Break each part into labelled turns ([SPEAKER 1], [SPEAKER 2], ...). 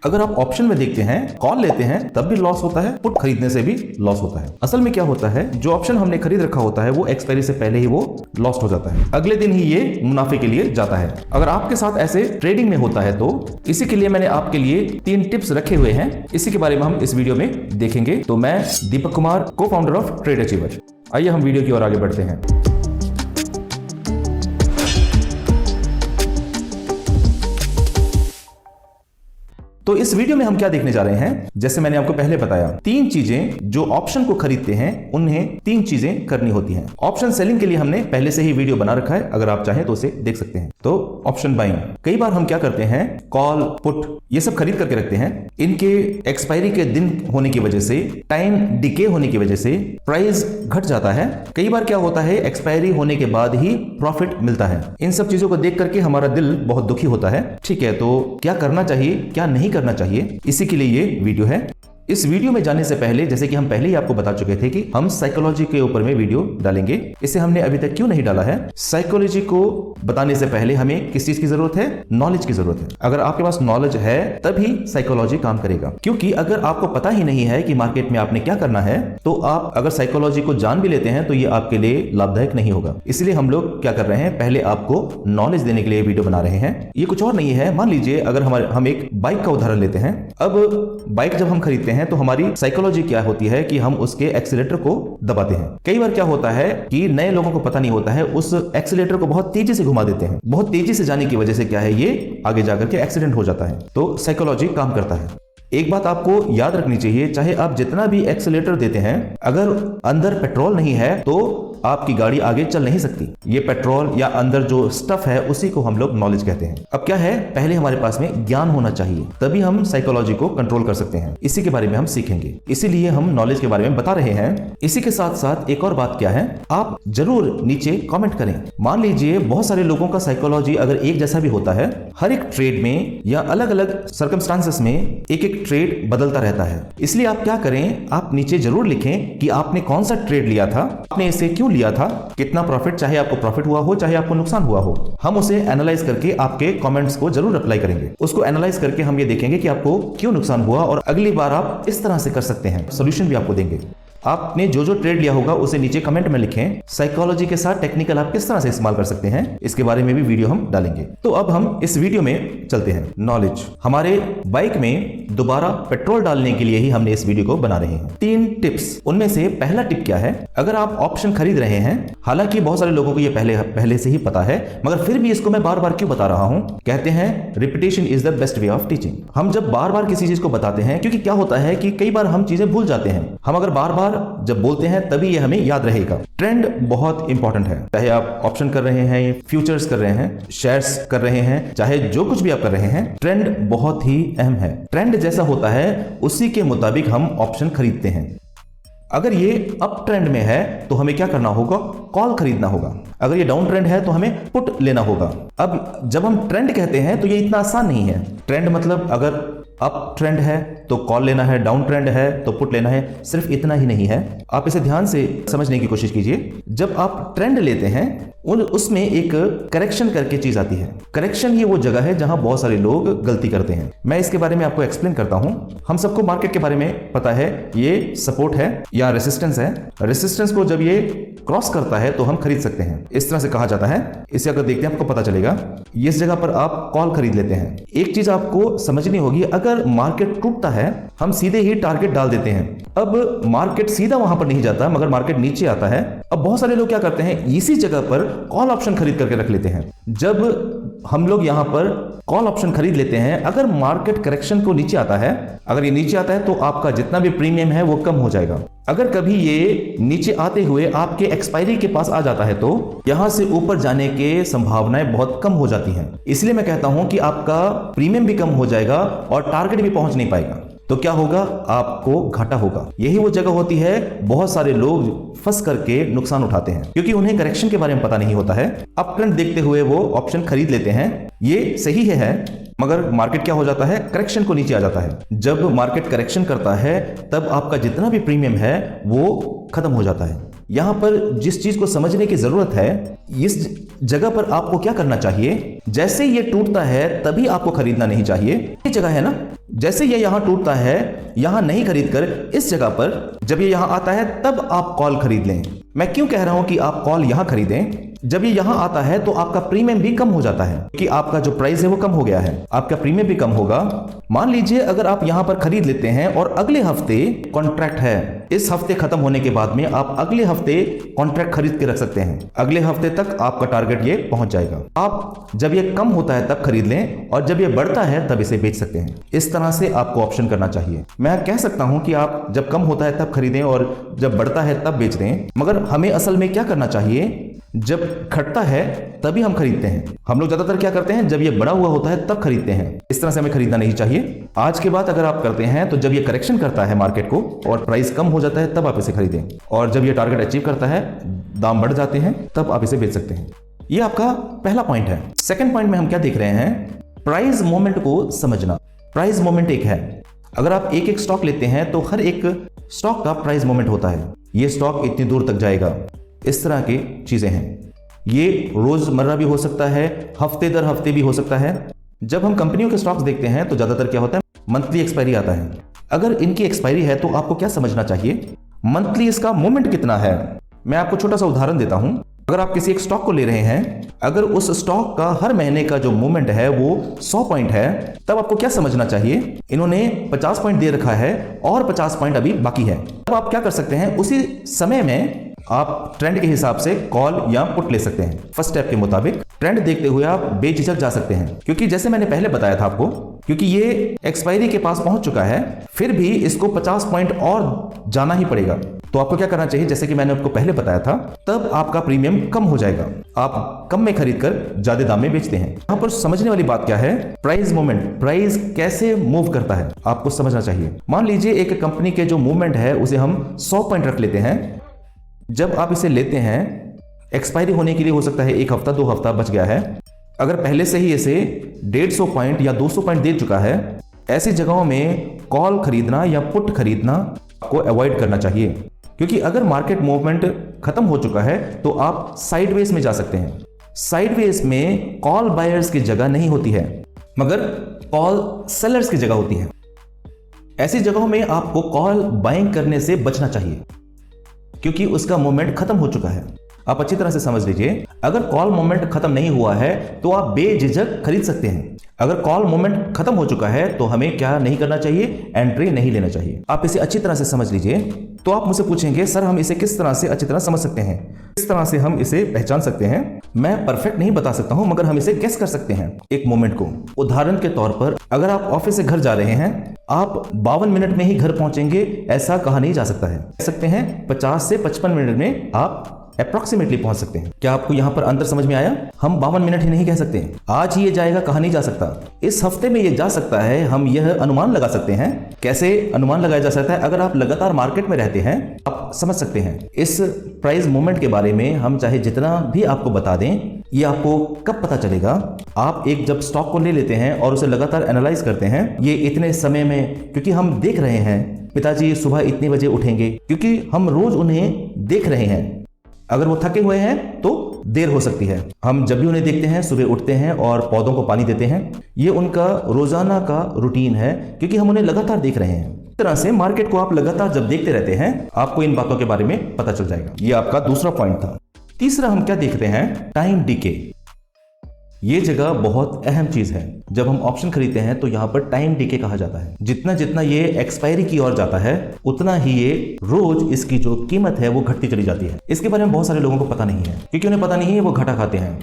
[SPEAKER 1] अगर आप ऑप्शन में देखते हैं कॉल लेते हैं तब भी लॉस होता है, पुट खरीदने से भी लॉस होता है। असल में क्या होता है, जो ऑप्शन हमने खरीद रखा होता है वो एक्सपायरी से पहले ही वो लॉस्ट हो जाता है, अगले दिन ही ये मुनाफे के लिए जाता है। अगर आपके साथ ऐसे ट्रेडिंग में होता है तो इसी के लिए मैंने आपके लिए 3 टिप्स रखे हुए हैं, इसी के बारे में हम इस वीडियो में देखेंगे। तो मैं दीपक कुमार, को फाउंडर ऑफ ट्रेड अचीवर। आइए हम वीडियो की ओर आगे बढ़ते हैं। तो इस वीडियो में हम क्या देखने जा रहे हैं, जैसे मैंने आपको पहले बताया 3 चीजें जो ऑप्शन को खरीदते हैं उन्हें 3 चीजें करनी होती हैं। ऑप्शन सेलिंग के लिए हमने पहले से ही वीडियो बना रखा है, अगर आप चाहें तो उसे देख सकते हैं। तो ऑप्शन बाइंग, कई बार हम क्या करते हैं, कॉल पुट ये सब खरीद करके रखते हैं, इनके एक्सपायरी के दिन होने की वजह से, टाइम डिके होने की वजह से प्राइस घट जाता है। कई बार क्या होता है, एक्सपायरी होने के बाद ही प्रॉफिट मिलता है। इन सब चीजों को देख करके हमारा दिल बहुत दुखी होता है। ठीक है, तो क्या करना चाहिए, क्या नहीं करना चाहिए, इसी के लिए ये वीडियो है। इस वीडियो में जाने से पहले, जैसे कि हम पहले ही आपको बता चुके थे कि हम साइकोलॉजी के ऊपर में वीडियो डालेंगे। इसे हमने अभी तक क्यों नहीं डाला है, साइकोलॉजी को बताने से पहले हमें किस चीज की जरूरत है, नॉलेज की जरूरत है। अगर आपके पास नॉलेज है तभी साइकोलॉजी काम करेगा, क्योंकि अगर आपको पता ही नहीं है कि मार्केट में आपने क्या करना है, तो आप अगर साइकोलॉजी को जान भी लेते हैं तो ये आपके लिए लाभदायक नहीं होगा। इसलिए हम लोग क्या कर रहे हैं, पहले आपको नॉलेज देने के लिए वीडियो बना रहे हैं। ये कुछ और नहीं है। मान लीजिए अगर हम एक बाइक का उदाहरण लेते हैं। अब बाइक जब हम खरीदते हैं तो हमारी साइकोलॉजी क्या होती है कि हम उसके एक्सीलेटर को दबाते हैं। कई बार क्या होता है कि नए लोगों को पता नहीं होता है, उस एक्सीलेटर को बहुत तेजी से घुमा देते हैं। बहुत तेजी से जाने की वजह से क्या है, ये आगे जाकर के एक्सीडेंट हो जाता है। तो साइकोलॉजी काम करता है। एक बात आपको याद रखनी चाहिए, चाहे आप जितना भी एक्सीलेटर देते हैं, अगर अंदर पेट्रोल नहीं है तो आपकी गाड़ी आगे चल नहीं सकती। ये पेट्रोल या अंदर जो स्टफ है उसी को हम लोग नॉलेज कहते हैं। अब क्या है, पहले हमारे पास में ज्ञान होना चाहिए, तभी हम साइकोलॉजी को कंट्रोल कर सकते हैं। इसी के बारे में हम सीखेंगे, इसीलिए हम नॉलेज के बारे में बता रहे हैं। इसी के साथ साथ एक और बात क्या है, आप जरूर नीचे कमेंट करें। मान लीजिए बहुत सारे लोगों का साइकोलॉजी अगर एक जैसा भी होता है, हर एक ट्रेड में या अलग अलग सर्कमस्टांसेस में एक एक ट्रेड बदलता रहता है। इसलिए आप क्या करें, आप नीचे जरूर लिखें कि आपने कौन सा ट्रेड लिया था, आपने इसे क्यों लिया था, कितना प्रॉफिट, चाहे आपको प्रॉफिट हुआ हो चाहे आपको नुकसान हुआ हो। हम उसे एनालाइज करके आपके कमेंट्स को जरूर अप्लाई करेंगे। उसको एनालाइज करके हम ये देखेंगे कि आपको क्यों नुकसान हुआ और अगली बार आप इस तरह से कर सकते हैं। सोल्यूशन भी आपको देंगे। आपने जो ट्रेड लिया होगा उसे नीचे कमेंट में लिखें। साइकोलॉजी के साथ टेक्निकल आप किस तरह से इस्तेमाल कर सकते हैं, इसके बारे में भी वीडियो हम डालेंगे। तो अब हम इस वीडियो में चलते हैं। नॉलेज, हमारे बाइक में दोबारा पेट्रोल डालने के लिए ही हमने इस वीडियो को बना रहे हैं। 3 टिप्स, उनमें से पहला टिप क्या है, अगर आप ऑप्शन खरीद रहे हैं, हालांकि बहुत सारे लोगों को ये पहले से ही पता है, मगर फिर भी इसको मैं बार बार क्यों बता रहा हूं, कहते हैं repetition is the best way of teaching. हम जब बार बार किसी चीज को बताते हैं, क्योंकि क्या होता है कि कई बार हम चीजें भूल जाते हैं, हम अगर बार बार जब बोलते हैं तभी ये हमें याद रहेगा। ट्रेंड बहुत इंपॉर्टेंट है, चाहे आप ऑप्शन कर रहे हैं, फ्यूचर्स कर रहे हैं, शेयर्स कर रहे हैं, चाहे जो कुछ भी आप कर रहे हैं, ट्रेंड बहुत ही अहम है। ट्रेंड जैसा होता है उसी के मुताबिक हम ऑप्शन खरीदते हैं। अगर ये अप ट्रेंड में है तो हमें क्या करना होगा, कॉल खरीदना होगा। अगर ये डाउन ट्रेंड है तो हमें पुट लेना होगा। अब जब हम ट्रेंड कहते हैं तो ये इतना आसान नहीं है। ट्रेंड मतलब अगर अप ट्रेंड है तो कॉल लेना है, डाउन ट्रेंड है तो पुट लेना है, सिर्फ इतना ही नहीं है। आप इसे ध्यान से समझने की कोशिश कीजिए। जब आप ट्रेंड लेते हैं उसमें एक करेक्शन करके चीज आती है। करेक्शन ये वो जगह है जहां बहुत सारे लोग गलती करते हैं। मैं इसके बारे में आपको एक्सप्लेन करता हूं। हम सबको मार्केट के बारे में पता है, ये सपोर्ट है या रेसिस्टेंस है। रेसिस्टेंस को जब ये क्रॉस करता है तो हम खरीद सकते हैं, इस तरह से कहा जाता है। इसे अगर देखते हैं आपको पता चलेगा, इस जगह पर आप कॉल खरीद लेते हैं। एक चीज आपको समझनी होगी, अगर मार्केट टूटता है हम सीधे ही टारगेट डाल देते हैं। अब मार्केट सीधा वहां पर नहीं जाता, मगर मार्केट नीचे आता है। अब बहुत सारे लोग क्या करते हैं, इसी जगह पर कॉल ऑप्शन खरीद करके रख लेते हैं। जब हम लोग यहां पर कॉल ऑप्शन खरीद लेते हैं, अगर मार्केट करेक्शन को नीचे आता है, अगर ये नीचे आता है तो आपका जितना भी प्रीमियम है वो कम हो जाएगा। अगर कभी ये नीचे आते हुए आपके एक्सपायरी के पास आ जाता है तो यहां से ऊपर जाने के संभावनाएं बहुत कम हो जाती हैं। इसलिए मैं कहता हूं कि आपका प्रीमियम भी कम हो जाएगा और टारगेट भी पहुंच नहीं पाएगा। तो क्या होगा, आपको घाटा होगा। यही वो जगह होती है बहुत सारे लोग फंस करके नुकसान उठाते हैं, क्योंकि उन्हें करेक्शन के बारे में पता नहीं होता है। अप ट्रेंड देखते हुए वो ऑप्शन खरीद लेते हैं, ये सही है, मगर मार्केट क्या हो जाता है, करेक्शन को नीचे आ जाता है। जब मार्केट करेक्शन करता है तब आपका जितना भी प्रीमियम है वो खत्म हो जाता है। यहां पर जिस चीज को समझने की जरूरत है, इस जगह पर आपको क्या करना चाहिए, जैसे ये टूटता है तभी आपको खरीदना नहीं चाहिए। ये जगह है ना, जैसे ये यहां टूटता है, यहां नहीं खरीद कर इस जगह पर जब ये यहां आता है तब आप कॉल खरीद लें। मैं क्यों कह रहा हूं कि आप कॉल यहां खरीदें? जब ये यहां आता है तो आपका प्रीमियम भी कम हो जाता है, कि आपका जो प्राइस है वो कम हो गया है, आपका प्रीमियम भी कम होगा। मान लीजिए अगर आप यहां पर खरीद लेते हैं और अगले हफ्ते कॉन्ट्रैक्ट है, इस हफ्ते खत्म होने के बाद में आप अगले हफ्ते कॉन्ट्रैक्ट खरीद के रख सकते हैं। अगले हफ्ते तक आपका टारगेट ये पहुंच जाएगा। आप जब ये कम होता है तब खरीद लें और जब ये बढ़ता है तब इसे बेच सकते हैं। इस तरह से आपको ऑप्शन करना चाहिए। मैं कह सकता हूं कि आप जब कम होता है तब खरीदें और जब बढ़ता है तब बेच दें, मगर हमें असल में क्या करना चाहिए, जब घटता है तभी हम खरीदते हैं। हम लोग ज्यादातर क्या करते हैं, जब ये बड़ा हुआ होता है तब खरीदते हैं। इस तरह से हमें खरीदना नहीं चाहिए। आज के बाद अगर आप करते हैं तो जब ये करेक्शन करता है मार्केट को और प्राइस कम हो जाता है तब आप इसे खरीदें, और जब ये टारगेट अचीव करता है, दाम बढ़ जाते हैं, तब आप इसे बेच सकते हैं। ये आपका पहला पॉइंट है। सेकंड पॉइंट में हम क्या देख रहे हैं, प्राइस मूवमेंट को समझना। प्राइस मूवमेंट एक है, अगर आप एक एक स्टॉक लेते हैं तो हर एक स्टॉक का प्राइस मूवमेंट होता है। ये स्टॉक इतनी दूर तक जाएगा, इस तरह की चीजें हैं। ये रोजमर्रा भी हो सकता है, हफ्ते दर हफ्ते भी हो सकता है। जब हम कंपनियों के स्टॉक्स देखते हैं तो ज्यादातर क्या होता है, मंथली एक्सपायरी आता है। अगर इनकी एक्सपायरी है तो आपको क्या समझना चाहिए, मंथली इसका मूवमेंट कितना है। मैं आपको छोटा सा उदाहरण देता हूं। अगर आप किसी एक स्टॉक को ले रहे हैं, अगर उस स्टॉक का हर महीने का जो मूवमेंट है वो 100 पॉइंट है, तब आपको क्या समझना चाहिए, इन्होंने 50 पॉइंट दे रखा है और 50 पॉइंट अभी बाकी है। तब आप क्या कर सकते हैं, उसी समय में आप ट्रेंड के हिसाब से कॉल या पुट ले सकते हैं। फर्स्ट स्टेप के मुताबिक ट्रेंड देखते हुए आप बेझिझक जा सकते हैं, क्योंकि जैसे मैंने पहले बताया था आपको, क्योंकि ये एक्सपायरी के पास पहुंच चुका है, फिर भी इसको 50 पॉइंट और जाना ही पड़ेगा। तो आपको क्या करना चाहिए, जैसे कि मैंने आपको पहले बताया था, तब आपका प्रीमियम कम हो जाएगा। आप कम में खरीद कर ज्यादा दाम में बेचते हैं। यहां पर समझने वाली बात क्या है, प्राइस मूवमेंट, प्राइस कैसे मूव करता है आपको समझना चाहिए। मान लीजिए एक कंपनी के जो मूवमेंट है उसे हम 100 पॉइंट रख लेते हैं। जब आप इसे लेते हैं, एक्सपायरी होने के लिए हो सकता है 1 हफ्ता 2 हफ्ता बच गया है। अगर पहले से ही इसे 150 पॉइंट या 200 पॉइंट दे चुका है, ऐसी जगहों में कॉल खरीदना या पुट खरीदना आपको अवॉइड करना चाहिए, क्योंकि अगर मार्केट मूवमेंट खत्म हो चुका है तो आप साइडवेज में जा सकते हैं। साइडवेज में कॉल बायर्स की जगह नहीं होती है, मगर कॉल सेलर्स की जगह होती है। ऐसी जगहों में आपको कॉल बाइंग करने से बचना चाहिए, क्योंकि उसका मूवमेंट खत्म हो चुका है। आप अच्छी तरह से समझ लीजिए, अगर कॉल मूवमेंट खत्म नहीं हुआ है तो आप बेझिझक खरीद सकते हैं। अगर कॉल मूवमेंट खत्म हो चुका है तो हमें क्या नहीं करना चाहिए, एंट्री नहीं लेना चाहिए। आप इसे अच्छी तरह से समझ लीजिए। तो आप मुझसे पूछेंगे, सर हम इसे किस तरह से अच्छी तरह समझ सकते हैं, किस तरह से हम इसे पहचान सकते हैं। मैं परफेक्ट नहीं बता सकता हूं, मगर हम इसे गेस कर सकते हैं एक मोमेंट को। उदाहरण के तौर पर, अगर आप ऑफिस से घर जा रहे हैं, आप 52 मिनट में ही घर पहुंचेंगे ऐसा कहा नहीं जा सकता है। कह सकते हैं 50 से 55 मिनट में आप अप्रोक्सीमेटली पहुंच सकते हैं। क्या आपको यहां पर अंदर समझ में आया? हम 52 मिनट ही नहीं कह सकते, आज ही ये जाएगा कहा नहीं जा सकता, इस हफ्ते में ये जा सकता है। हम यह अनुमान लगा सकते हैं। कैसे अनुमान लगाया जा सकता है? अगर आप लगातार मार्केट में रहते हैं, आप समझ सकते हैं। इस प्राइस मूवमेंट के बारे में हम चाहे जितना भी आपको बता दें, ये आपको कब पता चलेगा? आप एक जब स्टॉक को ले लेते हैं और उसे लगातार एनालाइज करते हैं, ये इतने समय में, क्योंकि हम देख रहे हैं पिताजी सुबह इतने बजे उठेंगे, क्योंकि हम रोज उन्हें देख रहे हैं। अगर वो थके हुए हैं तो देर हो सकती है। हम जब भी उन्हें देखते हैं, सुबह उठते हैं और पौधों को पानी देते हैं। ये उनका रोजाना का रूटीन है, क्योंकि हम उन्हें लगातार देख रहे हैं। इस तरह से मार्केट को आप लगातार जब देखते रहते हैं, आपको इन बातों के बारे में पता चल जाएगा। ये आपका दूसरा पॉइंट था। तीसरा हम क्या देखते हैं, टाइम डिके। ये जगह बहुत अहम चीज है। जब हम ऑप्शन खरीदते हैं तो यहाँ पर टाइम डिके कहा जाता है। जितना जितना ये एक्सपायरी की ओर जाता है, उतना ही ये रोज इसकी जो कीमत है वो घटती चली जाती है। इसके बारे में बहुत सारे लोगों को पता नहीं है, क्योंकि उन्हें पता नहीं है, वो घाटा खाते हैं।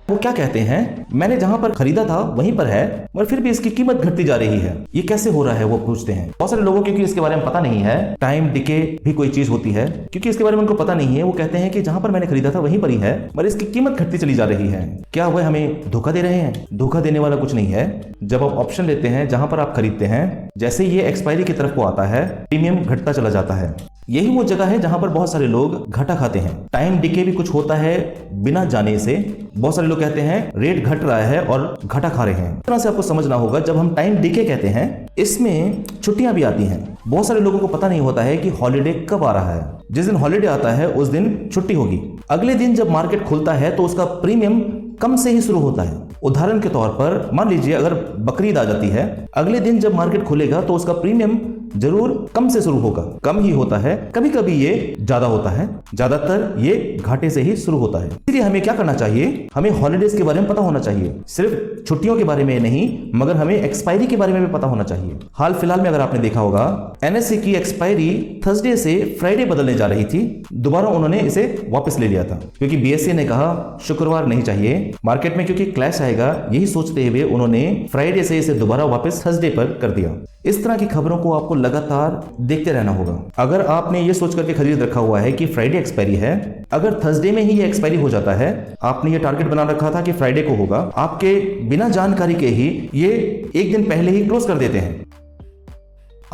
[SPEAKER 1] वो क्या कहते हैं, मैंने जहां पर खरीदा था वहीं पर है, मगर फिर भी इसकी कीमत घटती जा रही है, ये कैसे हो रहा है? वो पूछते हैं। बहुत सारे लोगों क्योंकि इसके बारे में पता नहीं है, टाइम डिके भी कोई चीज होती है, क्योंकि इसके बारे में उनको पता नहीं है। वो कहते हैं कि जहां पर मैंने खरीदा था वहीं पर ही है, मगर इसकी कीमत घटती चली जा रही है। क्या वह हमें धोखा दे रहे हैं? धोखा देने वाला कुछ नहीं है। जब आप ऑप्शन लेते हैं, जहां पर आप खरीदते हैं, जैसे ये एक्सपायरी की तरफ को आता है, प्रीमियम घटता चला जाता है। यही वो जगह है जहां पर बहुत सारे लोग घाटा खाते हैं। टाइम डिके भी कुछ होता है बिना जाने से। बहुत सारे लोग कहते हैं रेट घट रहा है और घाटा खा रहे हैं। इस तरह से आपको समझना होगा, जब हम टाइम डिके कहते हैं इसमें छुट्टियां भी आती हैं। बहुत सारे लोगों को पता नहीं होता है कि हॉलिडे कब आ रहा है। जिस दिन हॉलिडे आता है उस दिन छुट्टी होगी। अगले दिन जब मार्केट खुलता है तो उसका प्रीमियम कम से ही शुरू होता है। उदाहरण के तौर पर मान लीजिए अगर बकरीद आ जाती है, अगले दिन जब मार्केट खुलेगा तो उसका प्रीमियम जरूर कम से शुरू होगा, कम ही होता है। कभी कभी ये ज्यादा होता है, ज्यादातर ये घाटे से ही शुरू होता है। इसलिए हमें क्या करना चाहिए, हमें हॉलिडेज के बारे में पता होना चाहिए। सिर्फ छुट्टियों के बारे में नहीं, मगर हमें एक्सपायरी के बारे में भी पता होना चाहिए। हाल फिलहाल में अगर आपने देखा होगा, एनएससी की एक्सपायरी थर्सडे से फ्राइडे बदलने जा रही थी। दोबारा उन्होंने इसे वापस ले लिया था क्योंकि बीएसई ने कहा शुक्रवार नहीं चाहिए मार्केट में, क्योंकि क्लैश आएगा। यही सोचते हुए उन्होंने फ्राइडे से इसे दोबारा वापस थर्सडे पर कर दिया। इस तरह की खबरों को आपको लगातार देखते रहना होगा। अगर आपने ये सोच करके खरीद रखा हुआ है कि फ्राइडे एक्सपायरी है, अगर थर्सडे में ही ये एक्सपायरी हो जाता है, आपने ये टारगेट बना रखा था कि फ्राइडे को होगा, आपके बिना जानकारी के ही ये एक दिन पहले ही क्लोज कर देते हैं।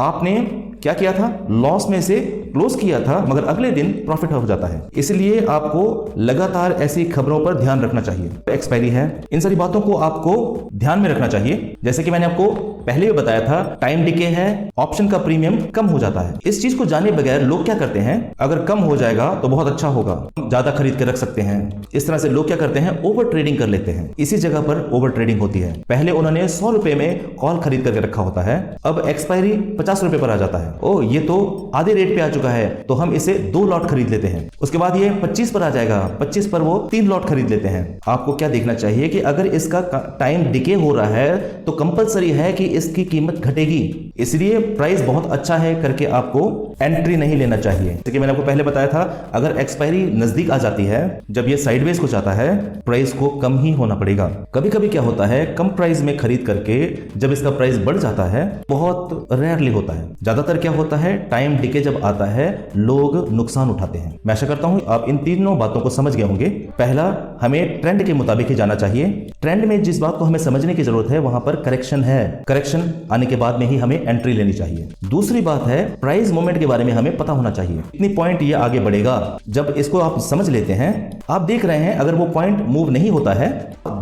[SPEAKER 1] आपने क्या किया था, लॉस में से क्लोज किया था, मगर अगले दिन प्रॉफिट हो जाता है। इसलिए आपको लगातार ऐसी खबरों पर ध्यान रखना चाहिए। एक्सपायरी है, इन सारी बातों को आपको ध्यान में रखना चाहिए। जैसे कि मैंने आपको पहले भी बताया था, टाइम डिके है, ऑप्शन का प्रीमियम कम हो जाता है। इस चीज को जाने बगैर लोग क्या करते हैं, अगर कम हो जाएगा तो बहुत अच्छा होगा, ज्यादा खरीद के रख सकते हैं। इस तरह से लोग क्या करते हैं, ओवर ट्रेडिंग कर लेते हैं। इसी जगह पर ओवर ट्रेडिंग होती है। पहले उन्होंने 100 रुपए में कॉल खरीद करके रखा होता है, अब एक्सपायरी 50 रुपए पर आ जाता है। ओ, ये तो आधे रेट पे आ चुका है, तो हम इसे 2 लॉट खरीद लेते हैं। उसके बाद ये 25 पर आ जाएगा, 25 पर वो 3 लॉट खरीद लेते हैं। आपको क्या देखना चाहिए कि अगर इसका टाइम डिके हो रहा है तो कंपलसरी है कि इसकी कीमत घटेगी, इसलिए प्राइस बहुत अच्छा है करके आपको एंट्री नहीं लेना चाहिए। जैसे कि मैंने आपको पहले बताया था, अगर एक्सपायरी नजदीक आ जाती है, जब ये साइडवेज को जाता है, प्राइस को कम ही होना पड़ेगा। कभी कभी क्या होता है, कम प्राइस में खरीद करके जब इसका प्राइस बढ़ जाता है, बहुत रेयरली होता है। ज्यादातर क्या होता है, टाइम डिके जब आता है लोग नुकसान उठाते हैं। मैं आशा करता हूं आप इन तीनों बातों को समझ गए होंगे। पहला, हमें ट्रेंड के मुताबिक ही जाना चाहिए। ट्रेंड में जिस बात को हमें समझने की जरूरत है वहां पर करेक्शन है, करेक्शन आने के बाद में ही हमें एंट्री लेनी चाहिए। दूसरी बात है, प्राइस मूवमेंट के बारे में हमें पता होना चाहिए, कितनी पॉइंट ये आगे बढ़ेगा। जब इसको आप समझ लेते हैं, आप देख रहे हैं अगर वो पॉइंट मूव नहीं होता है,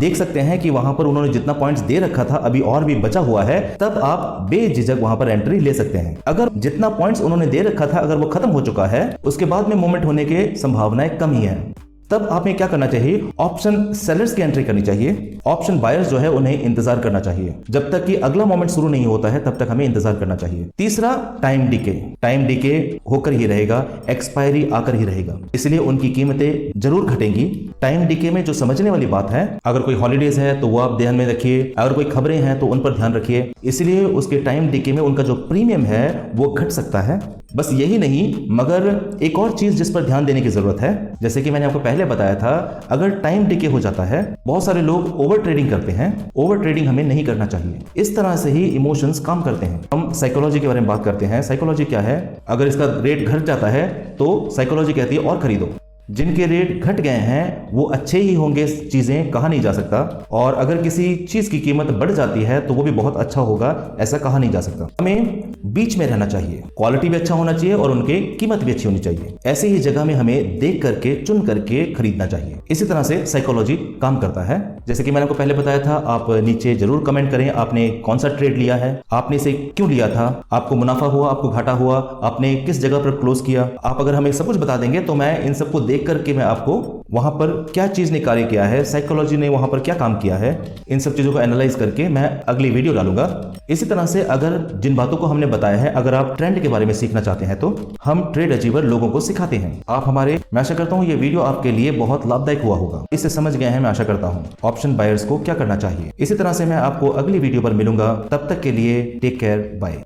[SPEAKER 1] देख सकते हैं कि वहां पर उन्होंने जितना पॉइंट्स दे रखा था अभी और भी बचा हुआ है, तब आप बेझिझक वहां पर एंट्री ले सकते हैं। अगर जितना पॉइंट्स उन्होंने दे रखा था अगर वो खत्म हो चुका है, उसके बाद में मूवमेंट होने के संभावनाएं कम ही है, तब आपने क्या करना चाहिए, ऑप्शन सेलर्स की एंट्री करनी चाहिए। ऑप्शन बायर्स जो है उन्हें इंतजार करना चाहिए। जब तक कि अगला मोमेंट शुरू नहीं होता है तब तक हमें इंतजार करना चाहिए। तीसरा, टाइम डिके। टाइम डिके होकर ही रहेगा, एक्सपायरी आकर ही रहेगा, इसलिए उनकी कीमतें जरूर घटेंगी। टाइम डिके में जो समझने वाली बात है, अगर कोई हॉलीडेज है तो वो आप ध्यान में रखिए, अगर कोई खबरें हैं तो उन पर ध्यान रखिए। इसलिए उसके टाइम डिके में उनका जो प्रीमियम है वो घट सकता है। बस यही नहीं, मगर एक और चीज जिस पर ध्यान देने की जरूरत है, जैसे कि मैंने आपको पहले बताया था, अगर टाइम डिके हो जाता है, बहुत सारे लोग ओवर ट्रेडिंग करते हैं। ओवर ट्रेडिंग हमें नहीं करना चाहिए। इस तरह से ही इमोशंस काम करते हैं। हम साइकोलॉजी के बारे में बात करते हैं। साइकोलॉजी क्या है, अगर इसका रेट घट जाता है तो साइकोलॉजी कहती है और खरीदो। जिनके रेट घट गए हैं वो अच्छे ही होंगे, चीजें कहा नहीं जा सकता। और अगर किसी चीज की कीमत बढ़ जाती है तो वो भी बहुत अच्छा होगा, ऐसा कहा नहीं जा सकता। हमें बीच में रहना चाहिए, क्वालिटी भी अच्छा होना चाहिए और उनकी कीमत भी अच्छी होनी चाहिए। ऐसे ही जगह में हमें देख करके, चुन करके खरीदना चाहिए। इसी तरह से साइकोलॉजी काम करता है। जैसे कि मैंने आपको पहले बताया था, आप नीचे जरूर कमेंट करें आपने कौन सा ट्रेड लिया है, आपने इसे क्यों लिया था, आपको मुनाफा हुआ, आपको घाटा हुआ, आपने किस जगह पर क्लोज किया। आप अगर हमें सब कुछ बता देंगे तो मैं इन सबको देख करके मैं आपको वहां पर क्या चीज ने कार्य किया है, साइकोलॉजी ने वहां पर क्या काम किया है, इन सब चीजों को एनालाइज करके मैं अगली वीडियो डालूंगा। इसी तरह से अगर जिन बातों को हमने बताया है, अगर आप ट्रेंड के बारे में सीखना चाहते हैं तो हम ट्रेड अचीवर लोगों को सिखाते हैं। आप हमारे, मैं आशा करता हूं ये वीडियो आपके लिए बहुत लाभदायक हुआ होगा। इससे समझ गए हैं, मैं आशा करता हूं ऑप्शन बायर्स को क्या करना चाहिए। इसी तरह से मैं आपको अगली वीडियो पर मिलूंगा। तब तक के लिए टेक केयर, बाय।